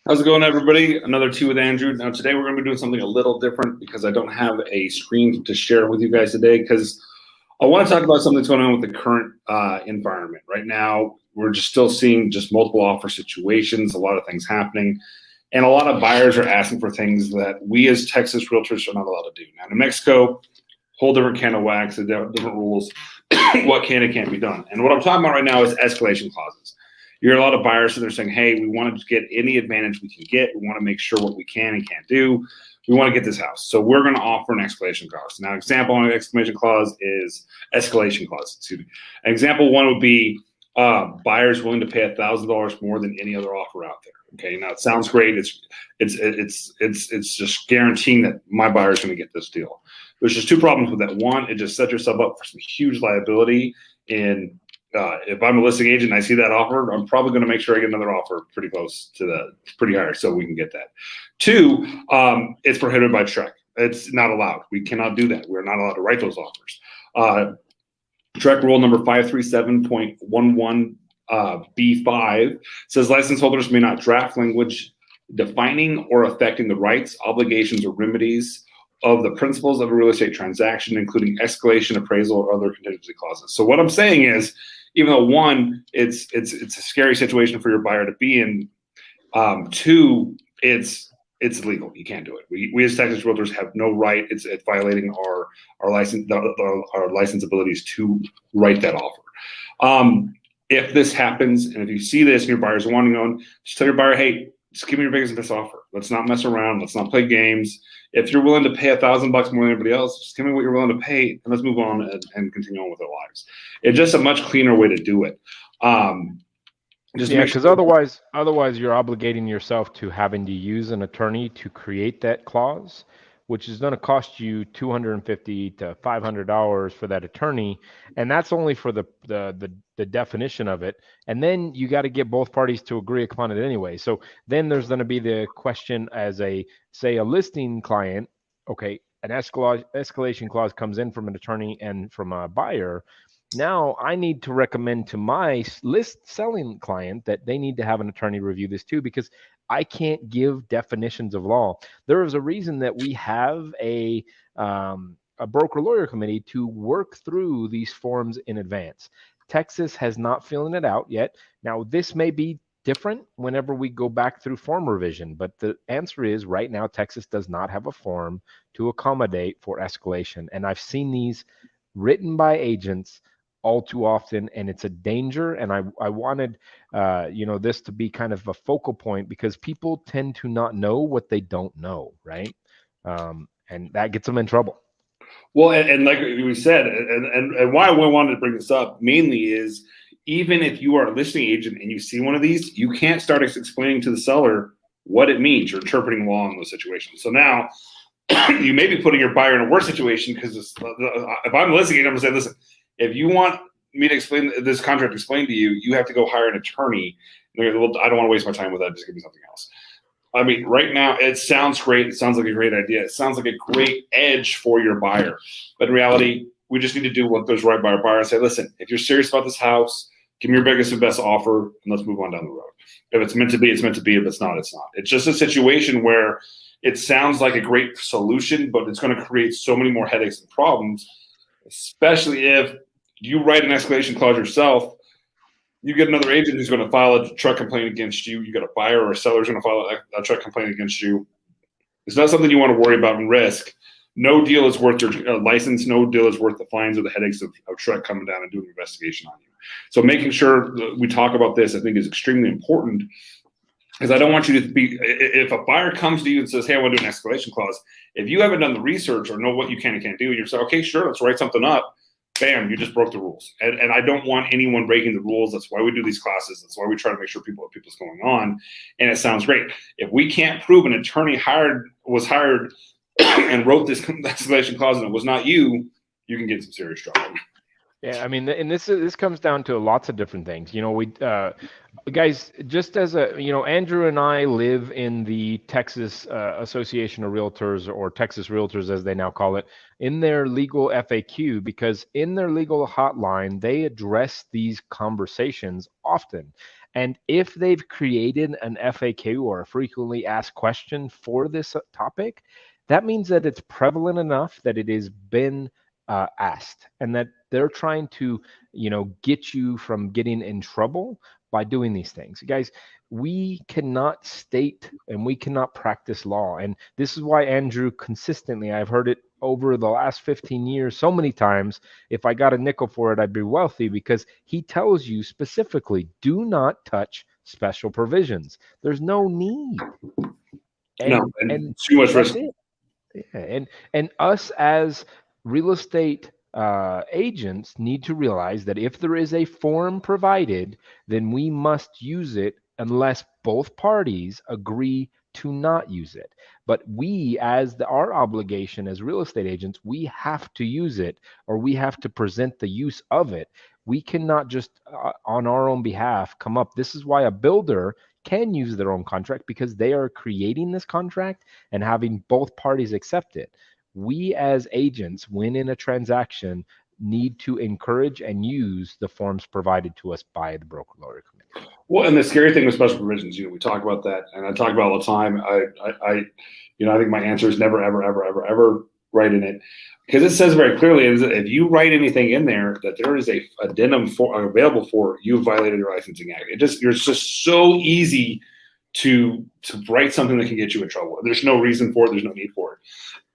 How's it going, everybody? Another Two with Andrew. Now, today we're going to be doing something a little different because I don't have a screen to share with you guys today because I want to talk about something that's going on with the current environment. Right now, we're just still seeing just multiple offer situations, a lot of things happening, and a lot of buyers are asking for things that we as Texas realtors are not allowed to do. Now, New Mexico, whole different can of wax, different rules, what can and can't be done. And what I'm talking about right now is escalation clauses. You hear a lot of buyers that are saying, hey, we want to get any advantage we can get. We want to make sure what we can and can't do. We want to get this house. So we're going to offer an escalation clause. Now, example on an exclamation clause is escalation clause. Excuse me. An example one would be buyers willing to pay $1,000 more than any other offer out there. Okay, now it sounds great. It's just guaranteeing that my buyer is going to get this deal. There's just two problems with that. One, it just sets yourself up for some huge liability. And if I'm a listing agent and I see that offer, I'm probably going to make sure I get another offer pretty close to pretty higher so we can get that. Two, it's prohibited by TREC. It's not allowed. We cannot do that. We're not allowed to write those offers. TREC rule number 537.11 B5 says license holders may not draft language defining or affecting the rights, obligations, or remedies of the principles of a real estate transaction, including escalation, appraisal, or other contingency clauses. So what I'm saying is, even though one, it's a scary situation for your buyer to be in, two, it's illegal. You can't do it. We as Texas realtors have no right. It's violating our license our license abilities to write that offer. If this happens, and if you see this and your buyer's wanting on, just tell your buyer, hey, just give me your biggest and best offer. Let's not mess around. Let's not play games. If you're willing to pay $1,000 more than anybody else, just give me what you're willing to pay, and let's move on and continue on with our lives. It's just a much cleaner way to do it. Because otherwise you're obligating yourself to having to use an attorney to create that clause, which is going to cost you $250 to $500 for that attorney, and that's only for the definition of it. And then you got to get both parties to agree upon it anyway. So then there's going to be the question as a listing client. Okay, an escalation clause comes in from an attorney and from a buyer. Now I need to recommend to my selling client that they need to have an attorney review this too, because I can't give definitions of law. There is a reason that we have a broker lawyer committee to work through these forms in advance. Texas has not filled it out yet. Now, this may be different whenever we go back through form revision, but the answer is right now, Texas does not have a form to accommodate for escalation. And I've seen these written by agents all too often, and it's a danger. And I wanted this to be kind of a focal point, because people tend to not know what they don't know, right? And that gets them in trouble. Well, and like we said, and why I wanted to bring this up mainly is, even if you are a listing agent and you see one of these, you can't start explaining to the seller what it means. You're interpreting law in those situations. So now you may be putting your buyer in a worse situation, because if I'm a listing agent, I'm going to say, listen, if you want me to explain this contract explained to you, you have to go hire an attorney. And well, I don't want to waste my time with that. Just give me something else. I mean, right now, it sounds great. It sounds like a great idea. It sounds like a great edge for your buyer. But in reality, we just need to do what goes right by our buyer and say, listen, if you're serious about this house, give me your biggest and best offer, and let's move on down the road. If it's meant to be, it's meant to be. If it's not, it's not. It's just a situation where it sounds like a great solution, but it's going to create so many more headaches and problems, especially if you write an escalation clause yourself. You get another agent who's going to file a TREC complaint against you. You got a buyer or a seller who's going to file a TREC complaint against you. It's not something you want to worry about and risk. No deal is worth your license. No deal is worth the fines or the headaches of TREC coming down and doing an investigation on you. So making sure that we talk about this, I think, is extremely important, because I don't want you to be – if a buyer comes to you and says, hey, I want to do an escalation clause, if you haven't done the research or know what you can and can't do, and you're saying, okay, sure, let's write something up, bam, you just broke the rules. And I don't want anyone breaking the rules. That's why we do these classes. That's why we try to make sure people know what's going on. And it sounds great. If we can't prove an attorney was hired and wrote this escalation clause and it was not you, you can get in some serious trouble. Yeah, I mean, and this comes down to lots of different things. We guys, just as Andrew and I live in the Texas Association of Realtors, or Texas Realtors as they now call it, in their legal FAQ, because in their legal hotline, they address these conversations often. And if they've created an FAQ or a frequently asked question for this topic, that means that it's prevalent enough that it has been asked, and that they're trying to, get you from getting in trouble by doing these things. Guys, we cannot state and we cannot practice law. And this is why Andrew consistently, I've heard it over the last 15 years so many times, if I got a nickel for it, I'd be wealthy, because he tells you specifically, do not touch special provisions. There's no need. And too much That's risk. it. Yeah, and us as real estate agents need to realize that if there is a form provided, then we must use it unless both parties agree to not use it. But we, as our obligation as real estate agents, we have to use it, or we have to present the use of it. We cannot just on our own behalf come up. This is why a builder can use their own contract, because they are creating this contract and having both parties accept it. We as agents, when in a transaction, need to encourage and use the forms provided to us by the broker lawyer committee. Well, and the scary thing with special provisions, we talk about that, and I talk about it all the time. I think my answer is never, ever, ever, ever, ever write in it, because it says very clearly, if you write anything in there that there is a addendum available for, you've violated your licensing act. It's just so easy to write something that can get you in trouble. There's no reason for it. There's no need for it.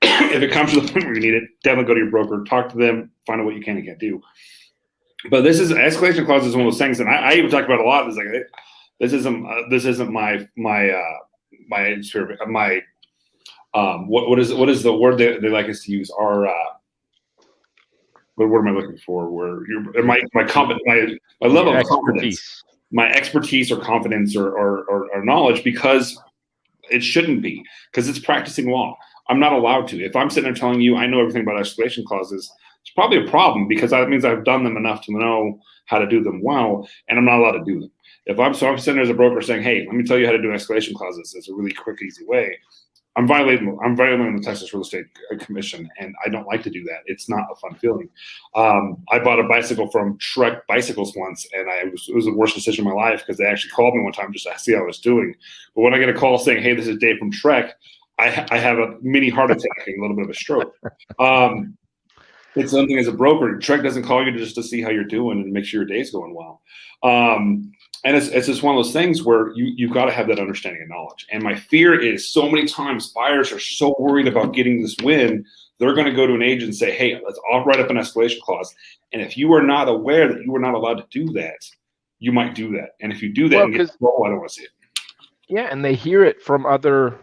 If it comes to the point where you need it, definitely go to your broker, talk to them, find out what you can and can't do. But this is escalation clause is one of those things, and I even talk about it a lot. It's like this isn't my what is the word they like us to use? Our what word am I looking for? Where my level of confidence, my expertise or confidence or knowledge, because it shouldn't be, because it's practicing law. I'm not allowed to. If I'm sitting there telling you I know everything about escalation clauses, it's probably a problem, because that means I've done them enough to know how to do them well, and I'm not allowed to do them. If I'm sitting there as a broker saying, hey, let me tell you how to do escalation clauses, it's a really quick, easy way, I'm violating the Texas Real Estate Commission, and I don't like to do that. It's not a fun feeling. I bought a bicycle from Shrek Bicycles once, and it was the worst decision of my life, because they actually called me one time just to see how I was doing. But when I get a call saying, hey, this is Dave from Shrek, I have a mini heart attack and a little bit of a stroke. It's something as a broker, Shrek doesn't call you just to see how you're doing and make sure your day's going well. And it's just one of those things where you've got to have that understanding and knowledge. And my fear is, so many times buyers are so worried about getting this win, they're going to go to an agent and say, hey, I'll write up an escalation clause. And if you are not aware that you are not allowed to do that, you might do that. And if you do that, I don't want to see it. Yeah, and they hear it from other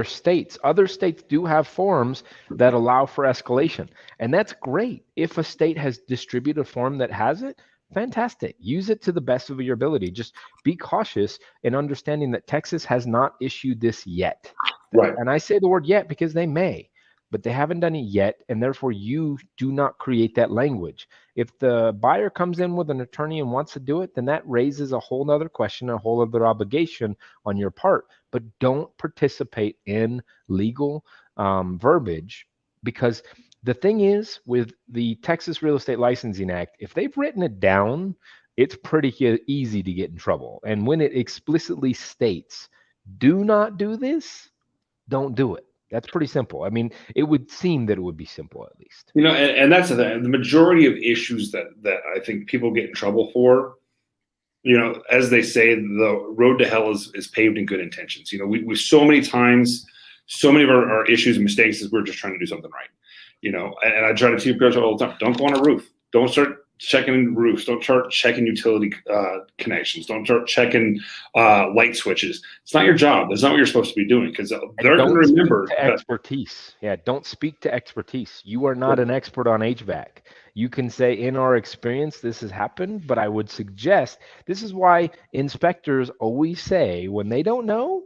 states. Other states do have forms that allow for escalation, and that's great. If a state has distributed a form that has it, fantastic. Use it to the best of your ability. Just be cautious in understanding that Texas has not issued this yet. Right. And I say the word yet because they may, but they haven't done it yet, and therefore you do not create that language. If the buyer comes in with an attorney and wants to do it, then that raises a whole other question, a whole other obligation on your part. But don't participate in legal verbiage, because the thing is, with the Texas Real Estate Licensing Act, if they've written it down, it's pretty easy to get in trouble. And when it explicitly states, do not do this, don't do it. That's pretty simple. I mean, it would seem that it would be simple, at least. And that's the thing. The majority of issues that I think people get in trouble for, as they say, the road to hell is paved in good intentions. We so many times, so many of our issues and mistakes is we're just trying to do something right. And I try to teach people all the time, don't go on a roof. Don't start checking roofs. Don't start checking utility connections. Don't start checking light switches. It's not your job. That's not what you're supposed to be doing, because they're going to remember expertise. Yeah, don't speak to expertise. You are not an expert on HVAC. You can say, in our experience, this has happened, but I would suggest, this is why inspectors always say, when they don't know,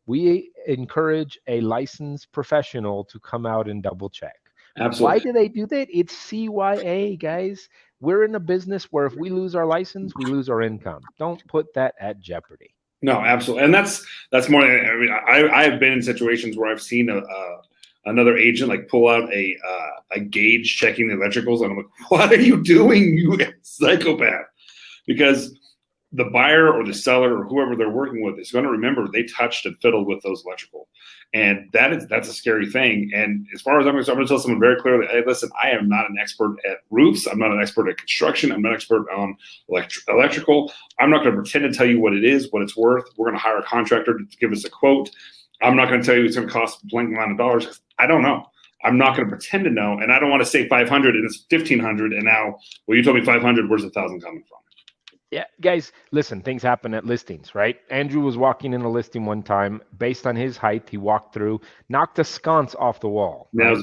we encourage a licensed professional to come out and double check. Absolutely. Why do they do that? It's CYA, guys. We're in a business where if we lose our license, we lose our income. Don't put that at jeopardy. No, absolutely. And that's more. I mean, I have been in situations where I've seen another agent pull out a gauge checking the electricals, and I'm like, what are you doing, you psychopath? Because the buyer or the seller or whoever they're working with is going to remember they touched and fiddled with those electrical, and that's a scary thing. And as far as I'm concerned, I'm going to tell someone very clearly, hey, listen, I am not an expert at roofs. I'm not an expert at construction. I'm not an expert on electrical. I'm not going to pretend to tell you what it is, what it's worth. We're going to hire a contractor to give us a quote. I'm not going to tell you it's going to cost a blank amount of dollars because I don't know. I'm not going to pretend to know, and I don't want to say 500 and it's 1,500, and now, well, you told me 500. Where's 1,000 coming from? Yeah, guys, listen, things happen at listings, right? Andrew was walking in a listing one time. Based on his height, he walked through, knocked a sconce off the wall. Right?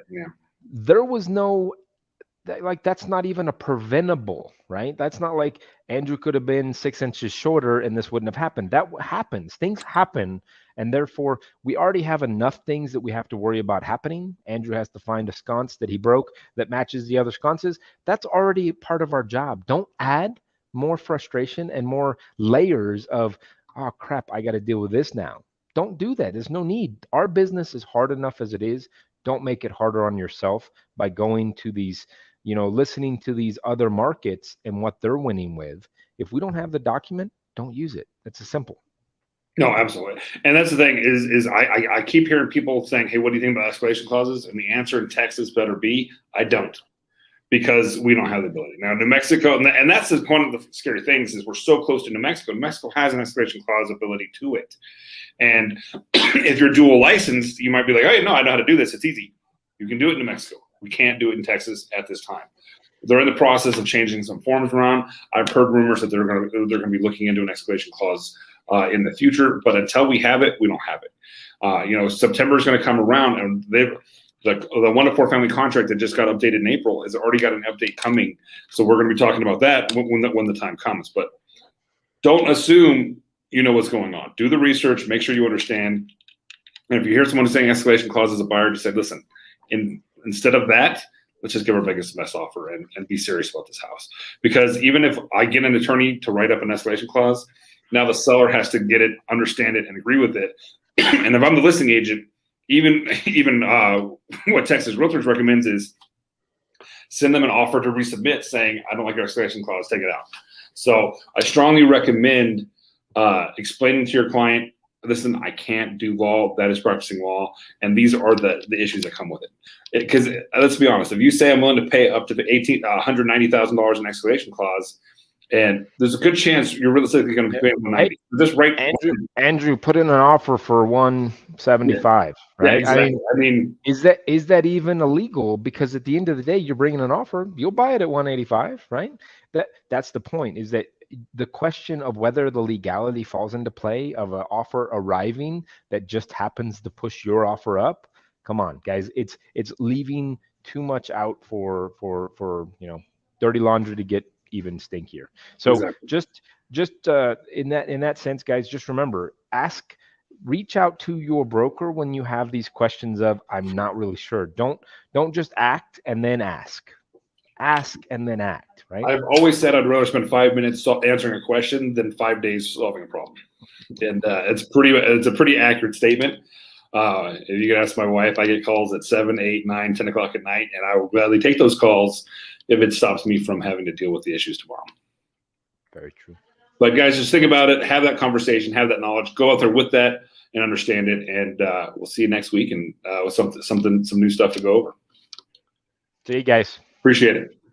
Yeah. There was no, that's not even a preventable, right? That's not like Andrew could have been 6 inches shorter and this wouldn't have happened. That happens. Things happen. And therefore, we already have enough things that we have to worry about happening. Andrew has to find a sconce that he broke that matches the other sconces. That's already part of our job. Don't add more frustration and more layers of, oh crap, I got to deal with this now. Don't do that. There's no need. Our business is hard enough as it is. Don't make it harder on yourself by going to these, listening to these other markets and what they're winning with. If we don't have the document, don't use it. It's as simple. No, absolutely. And that's the thing is I keep hearing people saying, hey, what do you think about escalation clauses? And the answer in Texas better be, I don't. Because we don't have the ability. Now, New Mexico, and that's one of the scary things is we're so close to New Mexico. New Mexico has an escalation clause ability to it. And if you're dual licensed, you might be like, oh, no, I know how to do this. It's easy. You can do it in New Mexico. We can't do it in Texas at this time. They're in the process of changing some forms around. I've heard rumors that they're going to be looking into an escalation clause in the future. But until we have it, we don't have it. September is going to come around, and the 1 to 4 family contract that just got updated in April has already got an update coming. So we're going to be talking about that when the time comes. But don't assume you know what's going on. Do the research. Make sure you understand. And if you hear someone saying escalation clause as a buyer, just say, listen, instead of that, let's just give our biggest best offer and be serious about this house. Because even if I get an attorney to write up an escalation clause, now the seller has to get it, understand it, and agree with it. And if I'm the listing agent, even what Texas Realtors recommends is send them an offer to resubmit saying, I don't like your escalation clause, take it out. So I strongly recommend explaining to your client, listen, I can't do law, that is practicing law, and these are the issues that come with it. Because let's be honest, if you say I'm willing to pay up to $190,000 in escalation clause, and there's a good chance you're realistically going to be paying $190,000. Just right, Andrew, put in an offer for $175,000, right? Yeah, exactly. I mean, is that even illegal? Because at the end of the day, you're bringing an offer, you'll buy it at $185,000, right? That's the point. Is that the question of whether the legality falls into play of an offer arriving that just happens to push your offer up? Come on, guys, it's leaving too much out for dirty laundry to get even stinkier. So exactly. just in that sense, guys, just remember, reach out to your broker when you have these questions of, I'm not really sure. Don't just act and then ask and then act, right? I've always said I'd rather spend 5 minutes answering a question than 5 days solving a problem. And it's a pretty accurate statement. If you can ask my wife, I get calls at 7, 8, 9, 10 o'clock at night, and I will gladly take those calls if it stops me from having to deal with the issues tomorrow. Very true. But guys, just think about it, have that conversation, have that knowledge, go out there with that and understand it. And we'll see you next week and with some new stuff to go over. See you guys. Appreciate it.